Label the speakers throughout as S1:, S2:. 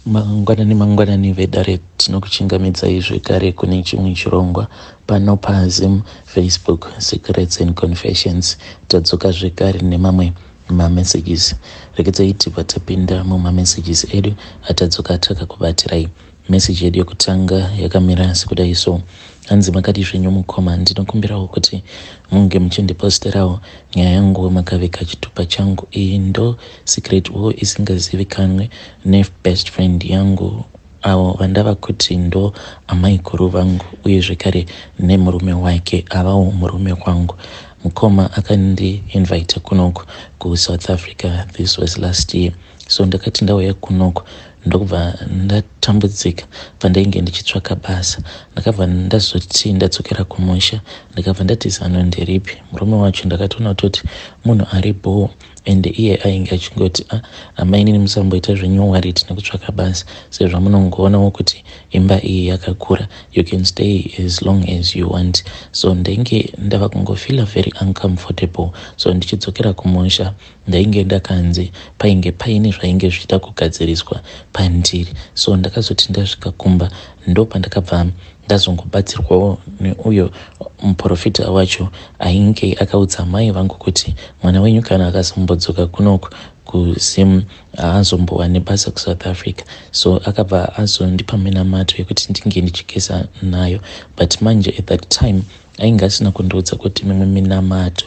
S1: Mangwanani vedare tinokuchingamidzai zvekare kune chimwe chirongwa pano paZim, Facebook, Secrets and Confessions. Tadzoka zvekare nemamwe mamessages. Rekedzai tibva tapinda mumamessages edu atadzoka takakubatirai. Message yedu yokutanga yakamira sekudai so: hanzi makati zvenyu mukoma, ndinokumbirawo kuti munge muchindiposterawo nyaya yangu makaveka chitupa changu. Iyi ndo secret wo isingazivikanwe nebest friend yangu avo vandava kuti ndo amai guru vangu uye zvekare nemurume wake avawo murume wangu. Mukoma akandiinvita kunoko kuSouth Africa. This was last year. So ndakati ndauya kunoko ndokubva ndatambudzika pandainge ndichitsvaka basa. Ndakabva ndazoti ndadzokera kumusha ndakabva ndati zano nderipi. Murume wacho ndakatoona kuti munhu ari boo, ende iye ainge achingoti amai nini musamboita zvenyuwari tinekutsvaka basa sezvo munongoonawo kuti imba iyi yakakura, you can stay as long as you want. So ndainge ndava kungofila very uncomfortable. So ndichidzokera kumusha ndainge ndakanzi painge paine zvainge zvichida kugadziriswa pandiri. So ndakazoti ndasvika kumba ndo pandakabva ndazongobatsirwawo neuyo muprofita wacho ainge akaudza mai vangu kuti mwana wenyu kana akazombodzoka kunoko kuZim haazombowane basa kuSouth Africa. So akabva azondipa minamato yekuti ndinge ndichigeza nayo, but manje at that time ainge asina kundiudza kuti mimwe minamato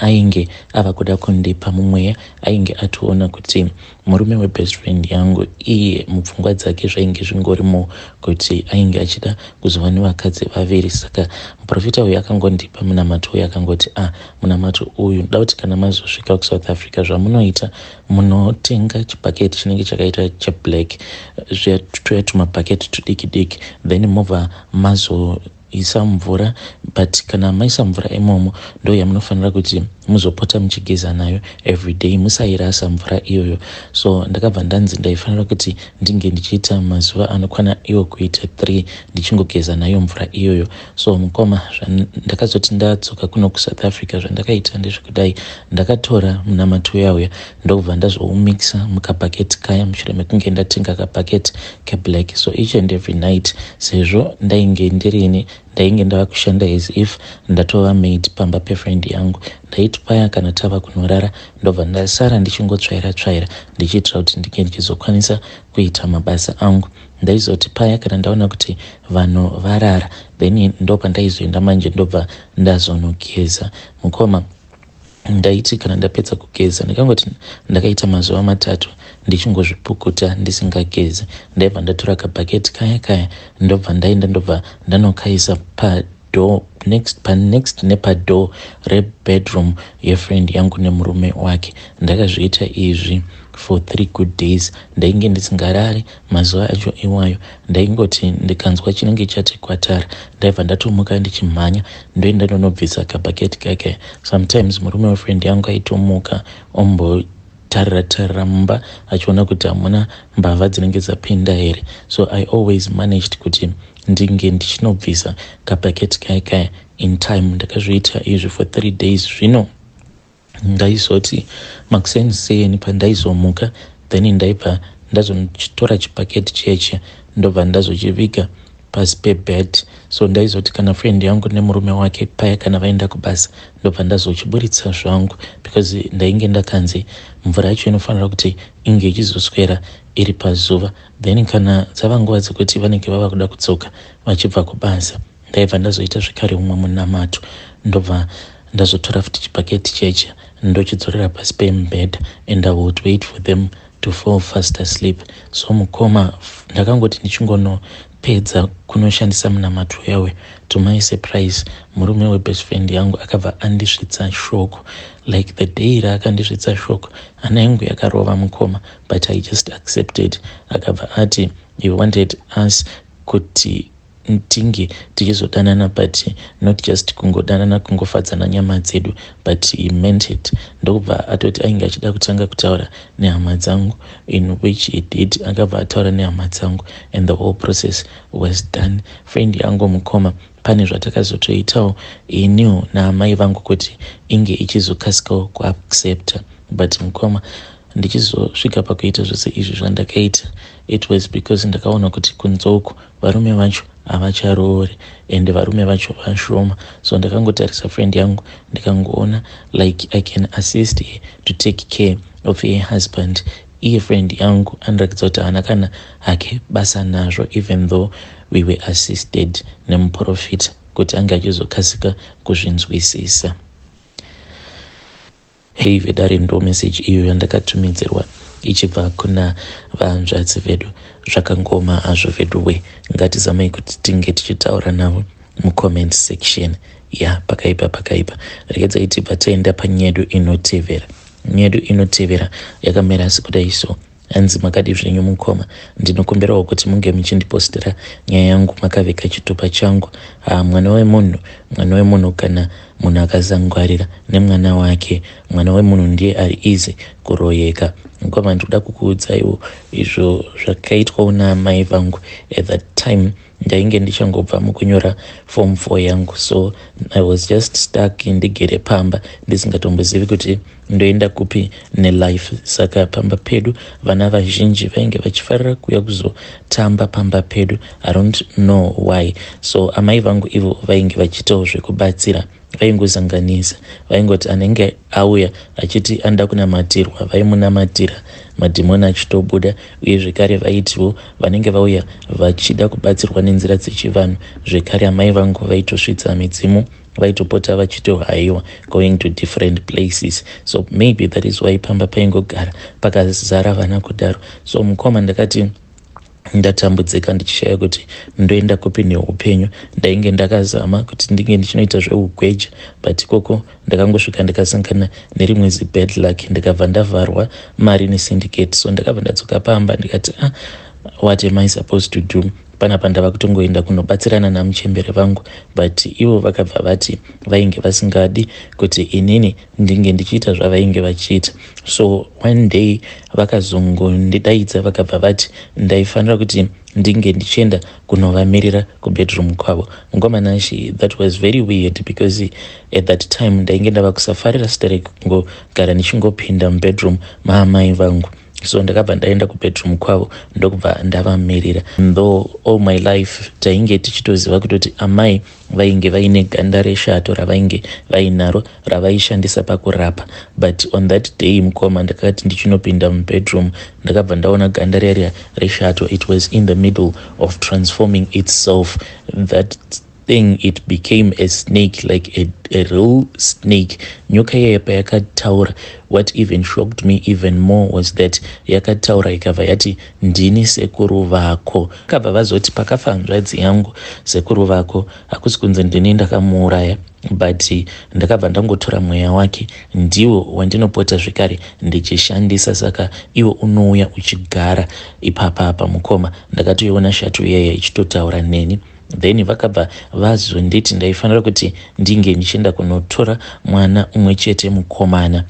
S1: ainge ava kuda kundipa mumweya ainge atoona kuti murume webest friend yangu iye mupfungwa dzake zvainge zvingorimo kuti ainge achida kuzova nevakadzi vaviri. Saka muprofita uyu akangondipa munamato uyu akangoti munamato uyu ndoda kuti kana mazosvika kuSouth Africa zvamunoita munotenga chipaketi chinenge chakaita cheblack, zviya tumapaketi tudiki diki, then mobva mazoisa mvura, but kana maisa mvura imomo ndo yamunofanira kuti muzopota muchigeza nayo everyday, musairasa mvura iyoyo. So ndakabva ndanzi ndaifanira kuti ndinge ndichiita mazuva anokwana iwo kuita 3 ndichingogeza nayo mvura iyoyo. So mukoma ndakazoti ndadzoka kuno kuSouth Africa zvandakaita ndezvekudai, ndakatora munamato yauya ndokubva ndazoumixa mukapaketi kaya mushure mekunge ndatenga kapaketi keblack. So each and every night sezvo ndainge ndirini ndainge ndava kushanda as if ndatova maid pamba pefriend yangu, ndaiti paya kana tava kunorara ndobva ndasara ndichingotsvaira ndichiitira kuti ndinge ndichizokwanisa kuita mabasa angu. Ndaizoti paya kana ndaona kuti vanhu varara, then ndopa ndaizoenda manje ndobva ndazonogeza. Mukoma ndaiti kana ndapedza kugeza ndikangoti ndakaita mazuva 3 ndichingozvipukuta ndisingagezi, ndaibva ndatora kabhaketi kaya ndobva ndobva ndanokaisa next nepadoor rebedroom yefriend yangu nemurume wake. Ndakazviita izvi for 3 good days. Ndainge ndisingarari mazuva acho iwayo, ndaingoti ndikanzwa chinenge chati kwatara ndaibva ndatomuka ndichimhanya ndoenda ndonobvisa kabhaketi kake. Sometimes murume wefriend yangu aitomuka tarira mumba achiona kuti hamuna mbavha dzinenge dzapinda here. So I always managed kuti ndinge ndichinobvisa kabhaketi kaya in time. Ndakazviita izvi for 3 days. Zvino ndaizoti makuseni pandaizomuka, then ndaibva ndazotora chipaketi cheche ndobva ndazochiviga pasi pebed. So ndaizoti kana friend yangu nemurume wake paya kana vaenda kubasa ndobva ndazochiburitsa zvangu, because ndainge ndakanzi mvura yacho inofanira kuti inge ichizoswera iri pazuva, then kana dzava nguva dzekuti vanenge vava kuda kudzoka vachibva kubasa ndaibva ndazoita zvekare umwe munamato ndobva ndazotora futi chipaketi cheche ndochidzorera pasi pembed and I would wait for them to fall fast asleep. So mukoma ndakangoti ndichingonopedza kunoshandisa munamato yawe, to my surprise murume webest friend yangu akabva andisvitsa shoko. Like the day raakandisvitsa shoko hana yangu yakarova mukoma, but I just accepted. Akabva ati he wanted us kuti tinge tichizodanana, but not just kungodanana kungofadzana nyama dzedu, but he meant it. Ndokubva atoti ainge achida kutanga kutaura nehama dzangu, in which he did. Akabva ataura nehama dzangu and the whole process was done. Friend yangu mukoma pane zvatakazotoitawo iniwo naamai vangu kuti inge ichizokasikawo kuaccepta, but mukoma ndichizosvika pakuita zvose izvi zvandakaita, it was because ndakaona kuti kunze uku varume vacho havacharoori ende varume vacho vashoma. So ndakangotarisa friend yangu ndikangoona like I can assist her to take care of her husband. Iye friend yangu anoratidza kuti haana kana hake basa nazvo, even though we were assisted nemuprofita kuti ange achizokasika kuzvinzwisisa. Hei vedare, ndo message iyo yandakatumidzirwa ichibva kuna vahanzvadzi vedu. Zvakangoma hazvo vedu we, ngatizamai kuti tinge tichitaura navo mucomment section. Ya pakaipa regedzai tibva taenda panyedu inotevera. Nyedu inotevera yakamera sekudai so. Hanzi makadi zvenyu mukoma, ndinokumbirawo kuti munge muchindipostera nyaya yangu makaveka chitupa changu. Mwana wemunhu kana munhu akazangwarira nemwana wake, mwana wemunhu ndiye ari easy kuroyeka. Mukoma, ndikuda kukuudzaiwo izvo zvakaitwawo naamai vangu at that time. Ndainge ndichangobva mukunyora form 4 yangu, so I was just stuck ndigere pamba ndisingatombozivi kuti ndoenda kupi nelife. Saka pamba pedu vana vazhinji vainge vachifarira kuuya kuzotamba pamba pedu. I don't know why. So amai vangu ivo vainge vachiitawo zvekubatsira, vaingozanganisa, vaingoti anenge auya achiti anda kunamatirwa vaimunamatira, madhimoni achitobuda. Uye zvekare vaitiwo vanenge vauya vachida kubatsirwa nenzira dzechivanhu, zvekare amai vangu vaitosvitsa midzimu, vaitopota vachitohaiwa going to different places. So maybe that is why pamba paingogara pakazara vana kudaro. So mukoma ndakati ndatambudzika ndichishaya kuti ndoenda kupi neupenyu. Ndainge ndakazama kuti ndinge ndichinoita zveugweja, but ikoko ndakangosvika ndikasangana nerimwe bad luck, ndikabva ndavharwa mari nesyndicate. So ndakabva ndadzoka pamba ndikati what am I supposed to do? Panapa ndava kutongoenda kunobatsirana namuchembere vangu, but ivo vakabva vati vainge vasingadi kuti inini ndinge ndichiita zvavainge vachiita. So one day vakazongondidaidza vakabva vati ndaifanira kuti ndinge ndichienda kunovamirira kubedroom kwavo. Ngomanashi, that was very weird because at that time ndainge ndava kusafarira stereki kungogara ndichingopinda mubedroom maamai vangu. So ndakabva ndaenda kubedroom kwavo ndokubva ndavamirira. Though all my life tainge tichitoziva kutoti amai vainge vaine ganda reshato ravainge vainaro ravaishandisa pakurapa, but on that day mukoma ndakati ndichinopinda mubedroom ndakabva ndaona ganda riya reshato. It was in the middle of transforming itself. That thing, it became a snake, like a real snake. Nyoka yaya payakataura, what even shocked me even more was that yakataura ikabva yati ndini sekuru vako. Kabva vazoti pakafa hanzvadzi yangu sekuru vako, hakusi kunze ndini ndakamuuraya, but ndakabva ndangotora mweya wake, ndiwo wandinopota zvekare ndichishandisa. Saka iwo unouya uchigara ipapa mukoma. Ndakatoiona shatu yaya ichitotaura neni. Then vakabva vazonditi ndaifanira kuti ndinge ndichienda kunotora mwana umwe chete mukomana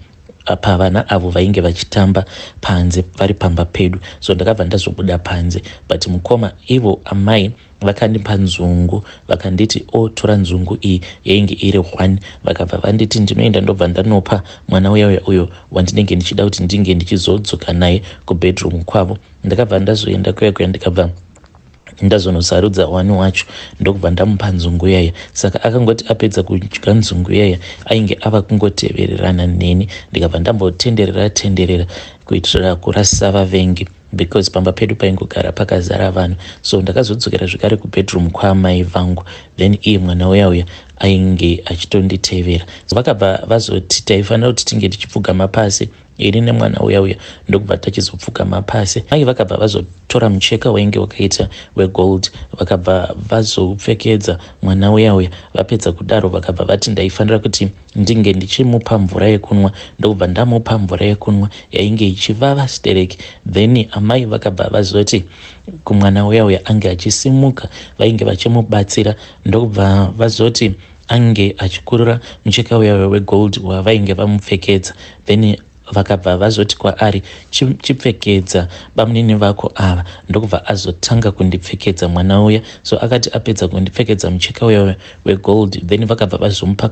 S1: pavana avo vainge vachitamba panze vari pamba pedu. So ndakabva ndazobuda panze, but mukoma ivo amai vakandipa nzungu, vakanditi tora nzungu iyi yainge iri 1. Vakabva vanditi ndinoenda ndobva ndanopa mwana uyo wandinenge ndichida kuti ndinge ndichizodzoka naye kubedroom kwavo. Ndakabva ndazoenda kuya ndikabva ndazonosarudza wani wacho ndokubva ndamupa nzungu yaya. Saka akangoti apedza kudya nzungu yaya ainge ava kungotevererana neni. Ndikabva ndambotenderera kuitira kurasisa vavengi, because pamba pedu paingogara pakazara vanhu. So ndakazodzokera zvekare kubedroom kwaamai vangu, then iye mwana uya ainge achitonditevera. So vakabva vazoti taifanira kuti tinge tichipfugama pasi, ini nemwana uya ndokubva tachizopfugama pasi. Mai vakabva vazotora mucheka wainge wakaita wegold, vakabva vazoupfekedza mwana uya. Vapedza kudaro vakabva vati ndaifanira kuti ndinge ndichimupa mvura yekunwa, ndokubva ndamupa mvura yekunwa yainge ichivava stereki. Then amai vakabva vazoti kumwana uya ange achisimuka vainge vachimubatsira, ndokubva vazoti ange achikurura mucheka uya wegold wavainge vamupfekedza. Then vakabva vazoti kwaari chipfekedza bamunini vako ava, ndokubva azotanga kundipfekedza mwana uya. So akati apedza kundipfekedza mucheka uya wegold, then vakabva vazomupa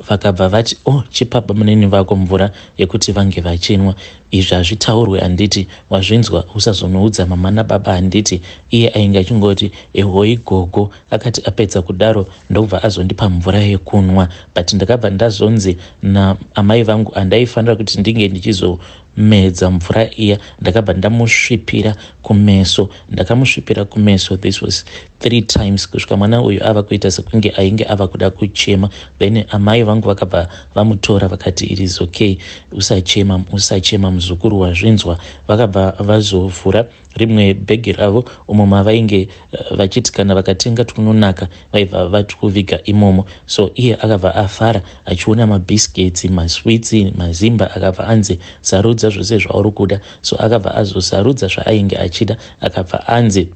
S1: vakabva vati chipapa munini vako mvura yekuti vange vachinwa. Izvi hazvitaurwe handiti, wazvinzwa, usazonoudza mama nababa handiti. Iye ainge achingoti ehoi gogo. Akati apedza kudaro ndobva azondipa mvura yekunwa. But ndakabva ndazonzi naamai vangu handaifanira kuti ndinge ndichizomedza mvura iya, ndakabva ndamusvipira kumeso. Ndakamusvipira kumeso, this was 3 times, kusvika mwana uyu ava kuita sekunge ainge ava kuda kuchema. Then amai vangu vakabva vamutora vakati it is okay, usachema muzukuru, wazvinzwa. Vakabva vazovhura rimwe bhegi ravo umo mavainge vachiti kana vakatenga tunonaka vaibva vatukuviga imomo. So iye akabva afara achiona mabhiskets, maswitsi, mazimba, akabva anzi sarudza zvose zvauri kuda. So akabva azosarudza zvaainge achida, akabva anzi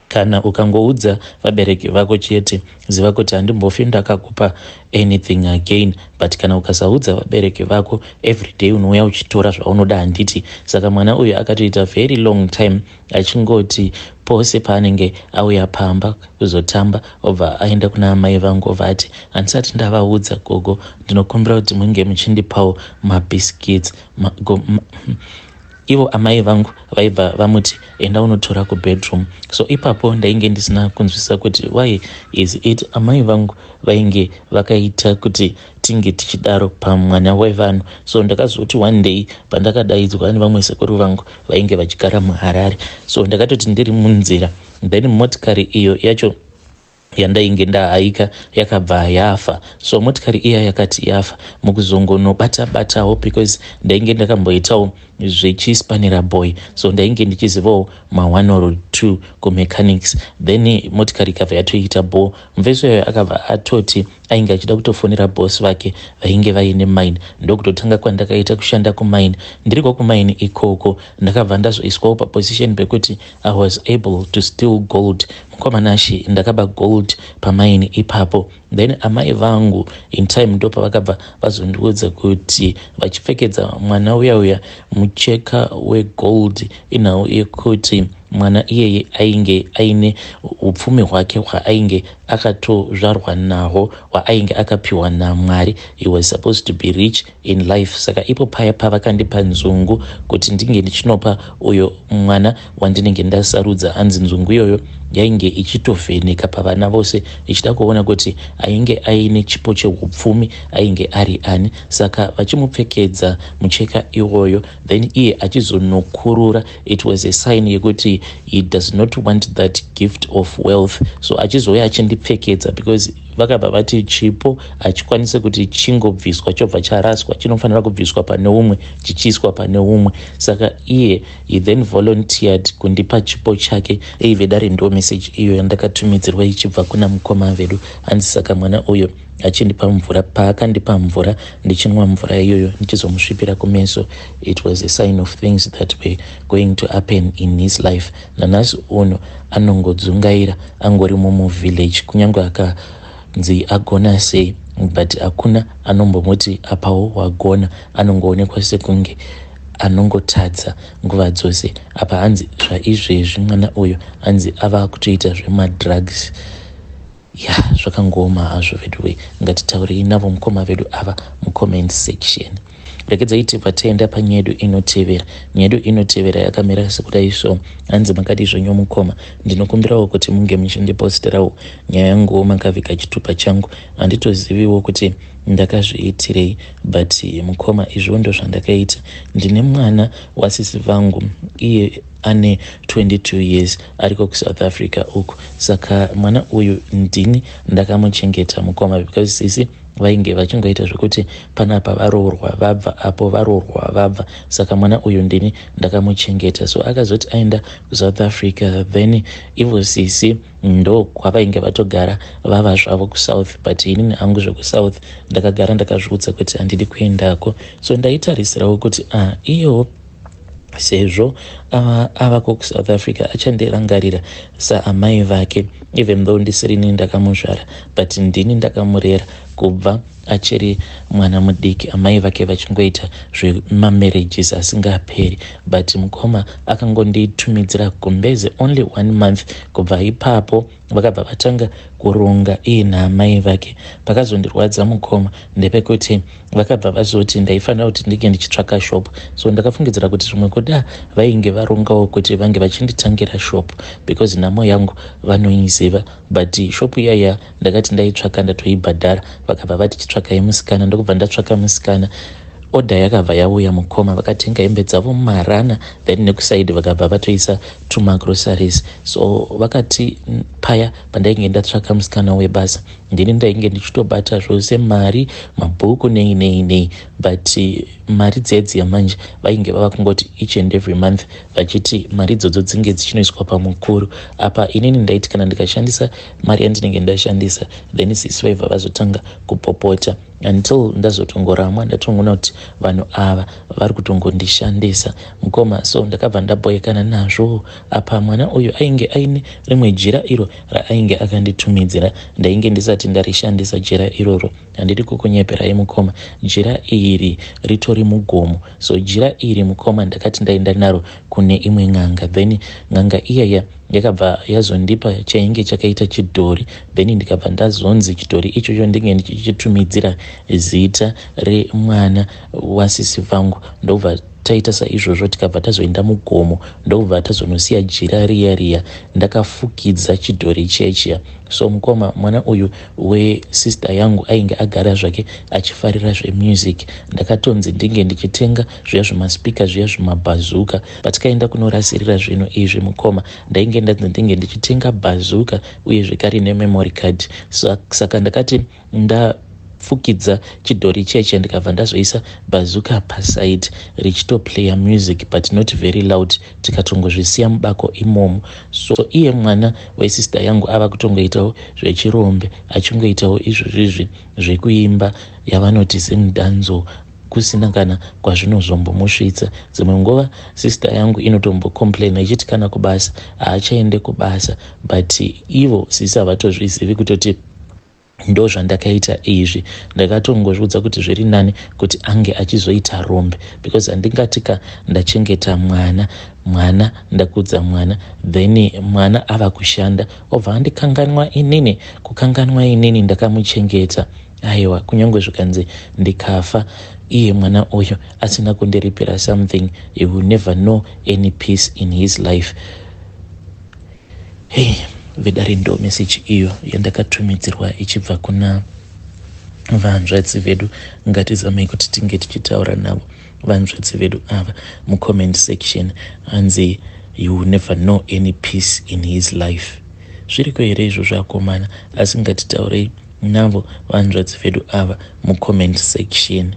S1: kana ukangoudza vabereki vako chete, ziva kuti handimbofi ndakakupa anything again. But kana ukasaudza vabereki vako everyday unouya uchitora zvaunoda handiti. Saka mwana uyu akatoita very long time achingoti pose paanenge auya pamba kuzotamba obva aenda kuna amai vangu obva ati handisati ndavaudza gogo, ndinokumbira kuti munge muchindipawo mabhiskits ivo amai vangu vaibva vamuti enda unotora kubedroom. So ipapo ndainge ndisina kunzwisisa kuti why is it amai vangu vainge vakaita kuti tinge tichidaro pamwana wevanhu. So ndakazoti one day pandakadaidzwa nevamwe sekuru vangu vainge vachigara muHarare. So ndakatoti ndiri munzira, then motikari iyo yacho yandainge ndahaika yakabva yafa. So motikari iya yakati yafa mukuzongonobata-batawo, because ndainge ndakamboitawo zvechispanera boy, so ndainge ndichizivawo ma1 or 2 kumechanics. Then motikari ikabva yatoita bo. Mveso iyoyo akabva atoti ainge achida kutofonera boss vake vainge vaine mine. Ndokutotanga kwandakaita kushanda kumine. Ndiriko kumine ikoko ndakabva ndazoiswawo paposition pekuti I was able to steal gold. Mukomanashi ndakaba gold pamine ipapo. Then amai vangu in time ndopa vakabva vazondiudza kuti vachipfekedza mwana uya mucheka wegold inawo yekuti mwana iyeye ainge aine upfumi hwake hwaainge akatozvarwa nahwo, hwaainge akapiwa naMwari. He was supposed to be rich in life. Saka ipo paya pavakandipa nzungu kuti ndinge ndichinopa uyo mwana wandinenge ndasarudza. Anzi nzungu iyoyo yainge ichitovheneka pavana vose ichida kuona kuti ainge aine chipo cheupfumi, ainge ari ani. Saka vachimupfekedza mucheka iwoyo, then iye achizonokurura, it was a sign yekuti he does not want that gift of wealth. So achizoya achindipfekedza because vakabva vati chipo achikwanise kuti chingobviswa chobva charaswa, chinofanira kubviswa pane umwe chichiiswa pane umwe. Saka iye he then volunteered kundipa chipo chake. Eivedare ndo message iyo yandakatumidzirwa ichibva kuna mukoma vedu. Hanzi saka mwana uyo achindipa mvura, paakandipa mvura ndichinwa mvura iyoyo ndichizomusvipira kumeso, it was a sign of things that were going to happen in his life. Nanasi uno anongodzungaira angori muvillage, kunyange akanzi agona sei, but hakuna anombomoti apawo wagona. Anongoonekwa sekunge anongotadza nguva dzose. Apa hanzi zvaizvezvi mwana uyo hanzi ava kutoita zvemadrugs. Zvakangoma hazvo vedu. Ngatitaurei navo mukoma vedu ava mucomment section. Rekedzai tibva taenda panyaya yedu inotevera. Nyaya yedu inotevera yakamira sekudai so. Hanzi makati zvenyu mukoma, ndinokumbirawo kuti munge muchindiposterawo nyaya yangu makaviga chitupa changu. Handitoziviwo kuti ndakazviitirei, but mukoma izvo ndo zvandakaita. Ndine mwana wasisi vangu, iye ane 22 years, ariko kuSouth Africa uku. Saka mwana uyu ndini ndakamuchengeta mukoma, because sisi vainge vachingoita zvekuti panapa varoorwa vabva, apo varoorwa vabva. Saka mwana uyu ndini ndakamuchengeta. So akazoti aenda kuSouth Africa, then ivo sisi ndo kwavainge vatogara vava zvavo kuSouth, but inini hangu zvekuSouth ndakagara ndakazviudza kuti handidi kuendako. So ndaitarisirawo kuti iyo sezvo avako kuSouth Africa achandirangarira saamai vake, even though ndisirini ndakamuzvara, but ndini ndakamurera kubva achiri mwana mudiki, amai vake vachingoita zvemamarriages asingaperi, but mukoma akangonditumidzira gumbeze only 1 month. Kubva ipapo vakabva vatanga kuronga iye naamai vake. Pakazondirwadza mukoma ndepekuti vakabva vazoti ndaifanira kuti ndinge ndichitsvaka shop, so ndakafungidzira kuti zvimwe kuda vainge varongawo kuti vange vachinditangira shop because nhamo yangu vanoiziva, but shop iyaya ndakati ndaitsvaka ndatoibhadhara. Vakabva vati chitsvakai musikana, ndokubva ndatsvaka musikana. Oda yakabva yauya mukoma, vakatenga hembe dzavo mumarana, then nekusaidi vakabva vatoisa tumagroceries. So vakati paya pandainge ndatsvaka musikana webasa, ndini ndainge ndichitobata zvose mari, mabhuku nei, but mari dzedzi yamanje vainge vava kungoti each and every month vachiti mari idzodzo dzinge dzichinoiswa pamukuru. Apa inini ndaiti kana ndikashandisa mari yandinenge ndashandisa, then sisi vaibva vazotanga kupopota until ndazotongoramwa ndatongoona kuti vanhu ava vari kutongondishandisa mukoma. So ndakabva ndaboyekana nazvo. Apa mwana uyu ainge aine rimwe jira iro raainge akanditumidzira, ndainge ndisati ndarishandisa jira iroro. Handiri kukunyeperai mukoma, jira iri ritori mugomo. So jira iri mukoma ndakati ndaenda naro kune imwe n'anga, then n'anga iyaya yakabva yazondipa chainge chakaita chidhori, then ndikabva ndazonzi chidhori ichocho ndinge ndichitumidzira zita remwana wasisi vangu. Ndobva taita saizvozvo tikabva tazoenda mugomo, ndobva tazonosiya jira riya ndakafukidza chidhori chechiya. So mukoma mwana uyu wesister yangu ainge agara zvake achifarira zvemusic. Ndakatonzi ndinge ndichitenga zviya zvemaspika, zviya zvemabhazuka. Patikaenda kunorasirira zvinhu izvi mukoma, ndainge ndanzi ndinge ndichitenga bhazuka uye zvekare nememory card. Saka ndakati ndafukidza chidhori cheche ndikabva ndazoisa bhazuka paside richitoplaya music but not very loud, tikatongozvisiya mubako imomo. So iye mwana wesister yangu ava kutongoitawo zvechirombe, achingoitawo izvozvizvi zvekuimba yavanoti semudanzo, kusina kana kwazvinozombomusvitsa. Dzimwe nguva sister yangu inotombocomplaina ichiti kana kubasa haachaende kubasa, but ivo sisi havatozvizivi kutoti ndo zvandakaita izvi. Ndakatongozvidza kuti zviri nani kuti ange achizoita rombe because handingatika ndachengeta mwana ndakudza mwana then mwana ava kushanda obva andikanganwa inini. Kukanganwa inini ndakamuchengeta, aiwa kunyange zvikanzi ndikafa iye mwana uyu asina kundiripira something, he will never know any peace in his life. Hey, vedari ndo message iyo yandakatumidzirwa ichibva kuna vanzvadzi vedu. Ngatizamei kuti tinge tichitaura navo vanzvadzi vedu ava mucomment section. Hanzi you will never know any peace in his life. Zviriko here izvozvo akomana, asi ngatitaurei navo vanzvadzi vedu ava mucomment section.